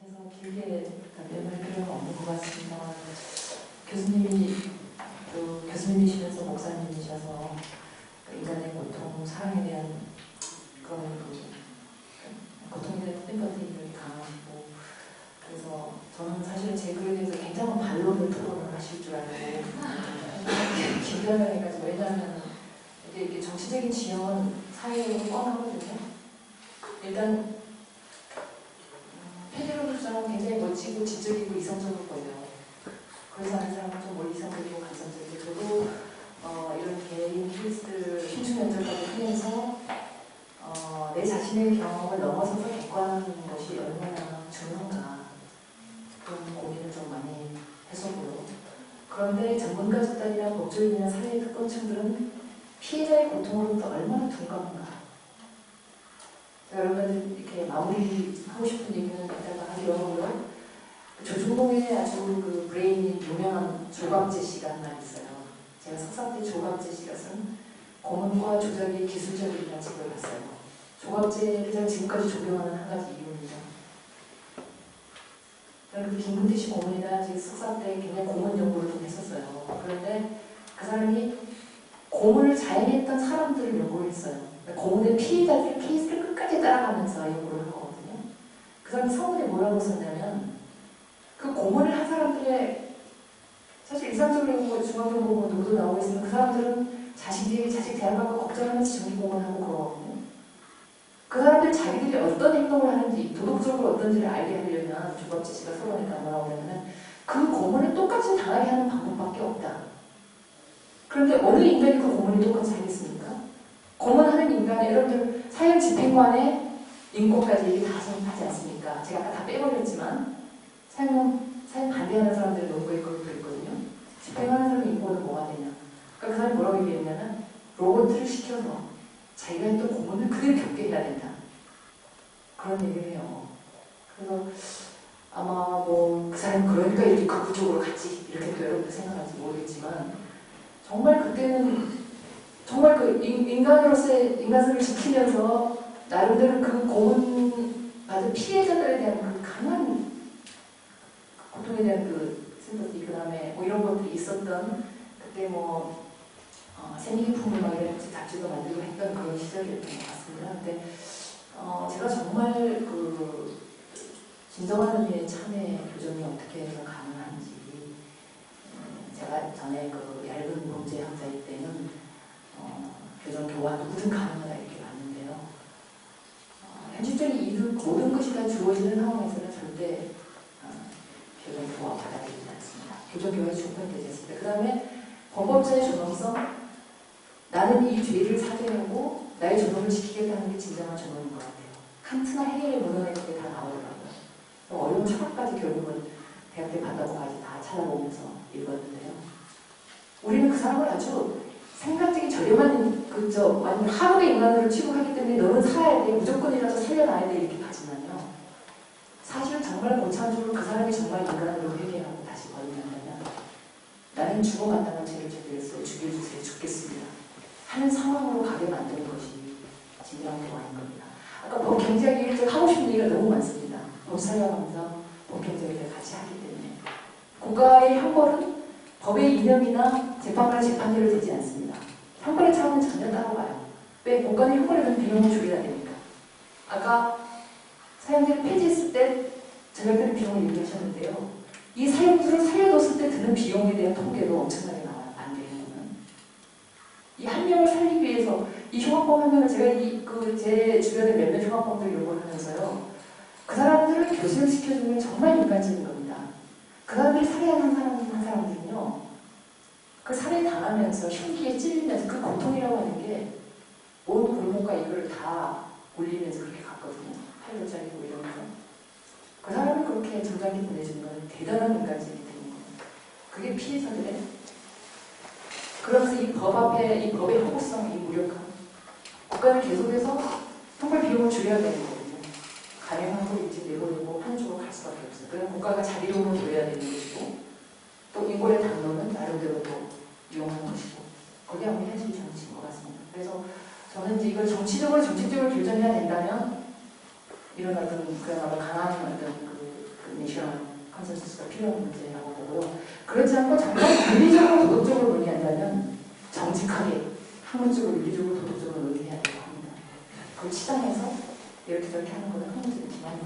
그래서 길게 답변할 필요가 없는 것 같습니다. 교수님이시면서 목사님이셔서 인간의 고통, 사랑에 대한 그런 고통에 대한 엠퍼티를 강하시고, 그래서 저는 사실 제 글에 대해서 굉장한 반론을 토론을 하실 줄 알고 긴장을 해가지고, 왜냐하면 이게 정치적인 지형은 사회적으로 뻔하거든요. 일단 페데로 주장은 굉장히 멋지고 지적이고 이성적으로 보여요. 그래서 하는 사람은 좀 멀리 이성적이고 감성적이고, 저도 이런 개인 케이스를 심층면접까지 하면서 내 자신의 경험을 넘어서서 객관하는 것이 얼마나 중요한가, 그런 고민을 좀 많이 했었고요. 그런데 전문가 집단이나 법조인이나 사회 특권층들은 피해자의 고통으로부터 얼마나 둔감한가. 제가 여러분 이렇게 마무리하고 싶은 얘기는 이따가 하기로 하고요. 조중동의 아주 그 브레인인 유명한 조갑재 씨가 한 말이 있어요. 제가 석사 때 조갑재 씨가 쓴 고문과 조작의 기술적이라는 책을 봤어요. 조갑재를 제가 지금까지 존경하는 한 가지 이유입니다. 저는 그 김근태 씨 고문이나 제 석사 때 굉장히 고문 연구를 좀 했었어요. 그런데 그 사람이 고문을 자행했던 사람들을 연구를 했어요. 고문의 피해자들의 케이스를 끝까지 따라가면서 연구를 하거든요. 그 사람이 서문에 뭐라고 썼냐면, 그 고문을 한 사람들의, 사실 일상적으로 뭐 중앙경 보면 누구도 나오고 있으면 그 사람들은 자식 대학가고 걱정하면서 정기고문하고 그러거든요. 그 사람들 자기들이 어떤 행동을 하는지, 도덕적으로 어떤지를 알게 하려면, 조갑재 씨가 서론에 뭐라고 하냐면, 그 고문을 똑같이 당하게 하는 방법밖에 없다. 그런데 어느 인간이 그 고문을 똑같이 하겠습니까? 고문하는 인간의, 여러분들 사형 집행관의 인권까지 얘기 다 하지 않습니까? 제가 아까 다 빼버렸지만 사형 반대하는 사람들이 너무 있거든요. 집행하는 사람의 인권은 뭐가 되냐? 그러니까 그 사람이 뭐라고 얘기했냐면, 로봇을 시켜서 자기가 했던 고문을 그대로 겪게 해야 된다, 그런 얘기를 해요. 그래서 아마 뭐 그 사람이 그러니까 이렇게 극우적으로 갔지, 이렇게 여러분들 생각할지 모르겠지만, 정말 그때는 정말 그 인간성을 지키면서 나름대로 그 고문 받은 피해자들에 대한 그 강한 고통에 대한 그 심퍼티, 그 다음에 뭐 이런 것들이 있었던, 그때 뭐 생리품을 막 이런 잡지도 만들고 했던 그런 시절이었던 것 같습니다. 근데 제가 정말 그 진정한 의미의 참회 교정이 어떻게 해서 가능한지, 제가 전에 그 얇은 범죄 학자일 때는 교정 교환 누구든 가능하다 이렇게 봤는데요. 현실적인 이득 모든 것이 다 주어지는 상황에서는 절대 교정 교환 받아들이지 않습니다. 교정 교환이 충분히 되지 않습니다. 그 다음에 범법자의 존엄성, 나는 이 죄를 사죄하고 나의 존엄을 지키겠다는 게 진정한 존엄인 것 같아요. 칸트나 헤겔의 문헌에 그게 다 나오더라고요. 어려운 철학까지 결국은 대학 때 받아고까지 다 찾아보면서 읽었는데요. 우리는 그 사람을 아주 생각적인 저렴한 완전 하루의 인간으로 취급하기 때문에 너는 살아야 돼, 무조건이라도 살려놔야 돼, 이렇게 가지만요. 사실은 정말 고차원적으로 그 사람이 정말 인간으로 회개하고 다시 거듭난다면, 나는 죽어 마땅한 죄를 저질렀어요, 죽여주세요, 죽겠습니다 하는 상황으로 가게 만드는 것이 진정한 교환인 겁니다. 아까 법경제학이 하고 싶은 얘기가 너무 많습니다. 법사위하면서 법경제학을 같이 하기 때문에 국가의 형벌은 법의 이념이나 재판관의 재판대로 되지 않습니다. 형벌의 차원은 전혀 따로 가요. 왜? 국가는 형벌에 대한 비용을 줄여야 됩니까? 아까 사형제를 폐지했을 때 전략적인 비용을 얘기하셨는데요. 이 사형수를 살려뒀을 때 드는 비용에 대한 통계도 엄청나게 나와요. 안 되는 거는. 이 한 명을 살리기 위해서 이 흉악범 한 명을, 제가 제 주변에 몇몇 흉악범들 연구를 하면서요, 그 사람들을 교수시켜주면 정말 인간적인 겁니다. 그 사람들이 살해한 사람들은요, 그 살해 당하면서 흉기에 찔리면서 그 고통이라고 하는 게 온 골목과 이걸 다 올리면서 그렇게 갔거든요. 팔로 잘리고 이러면서. 그 사람을 그렇게 정장기 보내주는 건 대단한 인간적이 되는 겁니다. 그게 피해자들의, 그러면서 이 법 앞에, 이 법의 허구성, 이 무력함, 국가는 계속해서 형벌 비용을 줄여야 되는 거거든요. 가능하고 이제 내보내고 하는 쪽으로 갈 수밖에 없어요. 그럼 국가가 자비로움을 보여야 되는 것이고, 또 인권의 당론은 나름대로 또 이용하는 것이고, 그게 아마 현실 정치인 것 같습니다. 그래서 저는 이제 이걸 정책적으로 결정해야 된다면, 이런 어떤 그야말로 강한 어떤 그 내셔널 컨센서스가 필요한 문제라고 보고요. 그렇지 않고 잠깐 윤리적으로 도덕적으로 논의한다면 정직하게 학문적으로 윤리적으로 도덕적으로 논의해야 된다고 합니다. 그걸 치장해서 이렇게 저렇게 하는 거는 학문적인 기만인